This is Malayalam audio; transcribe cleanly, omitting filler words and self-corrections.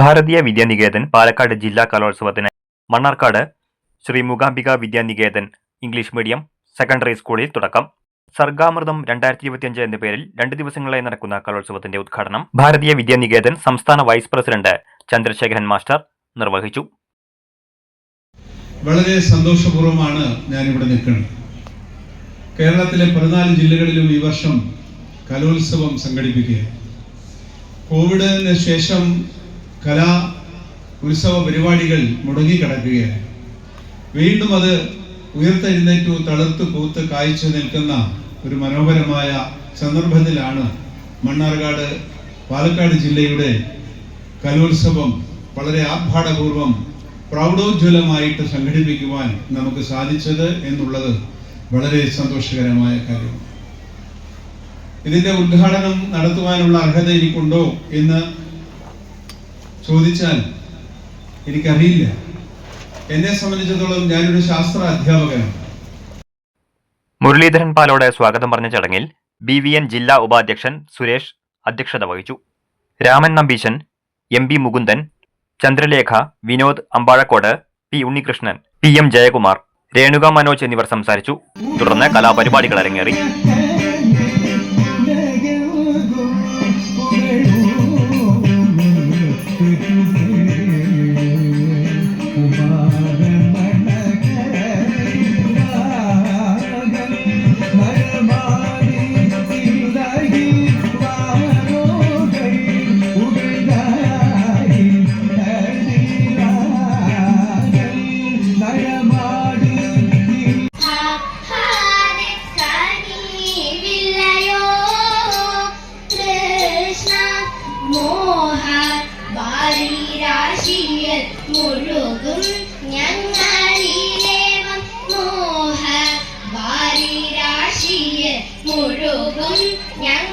ഭാരതീയ വിദ്യാനികേതൻ പാലക്കാട് ജില്ലാ കലോത്സവത്തിന് Mannarkkad Sree Mookambika Vidyaniketan English medium secondary സ്കൂളിൽ തുടക്കം. സർഗാമൃതം 2025 എന്ന പേരിൽ 2 ദിവസങ്ങളായി നടക്കുന്ന കലോത്സവത്തിന്റെ ഉദ്ഘാടനം ഭാരതീയ വിദ്യാനികേതൻ സംസ്ഥാന വൈസ് പ്രസിഡന്റ് ചന്ദ്രശേഖരൻ മാസ്റ്റർ നിർവഹിച്ചു. വളരെ സന്തോഷപൂർവ്വമാണ് ഞാനിവിടെ നിൽക്കുന്നത്. കേരളത്തിലെ 14 ജില്ലകളിലും ഈ വർഷം കലോത്സവം സംഘടിപ്പിക്കുക. കോവിഡിന് ശേഷം കലാ ഉത്സവ പരിപാടികൾ മുടങ്ങിക്കിടക്കുകയാണ്. വീണ്ടും അത് ഉയർത്തെഴുന്നേറ്റു തളർത്തു പൂത്ത് കായ്ച്ചു നിൽക്കുന്ന ഒരു മനോഹരമായ സന്ദർഭത്തിലാണ് മണ്ണാർക്കാട് പാലക്കാട് ജില്ലയുടെ കലോത്സവം വളരെ ആർഭാടപൂർവം പ്രൗഢോജ്വലമായിട്ട് സംഘടിപ്പിക്കുവാൻ നമുക്ക് സാധിച്ചത് എന്നുള്ളത് വളരെ സന്തോഷകരമായ കാര്യമാണ്. ഇതിന്റെ ഉദ്ഘാടനം നടത്തുവാനുള്ള അർഹത എനിക്കുണ്ടോ എന്ന് ചോദിച്ചാൽ എനിക്കറിയില്ല. എന്നെ സംബന്ധിച്ചിടത്തോളം ഞാനൊരു ശാസ്ത്ര അധ്യാപകനാണ്. മുരളീധരൻ പാലോട് സ്വാഗതം പറഞ്ഞ ചടങ്ങിൽ BVN ജില്ലാ ഉപാധ്യക്ഷൻ സുരേഷ് അധ്യക്ഷത വഹിച്ചു. രാമൻ നമ്പീശൻ, MB മുകുന്ദൻ, ചന്ദ്രലേഖ, വിനോദ് അമ്പാഴക്കോട്, P ഉണ്ണികൃഷ്ണൻ, PM ജയകുമാർ, രേണുക മനോജ് എന്നിവർ സംസാരിച്ചു. തുടർന്ന് കലാപരിപാടികൾ അരങ്ങേറി. മുഴുകും ഞങ്ങളിലേവം മോഹ വാരിരാശിയിൽ മുഴുകും ഞങ്ങൾ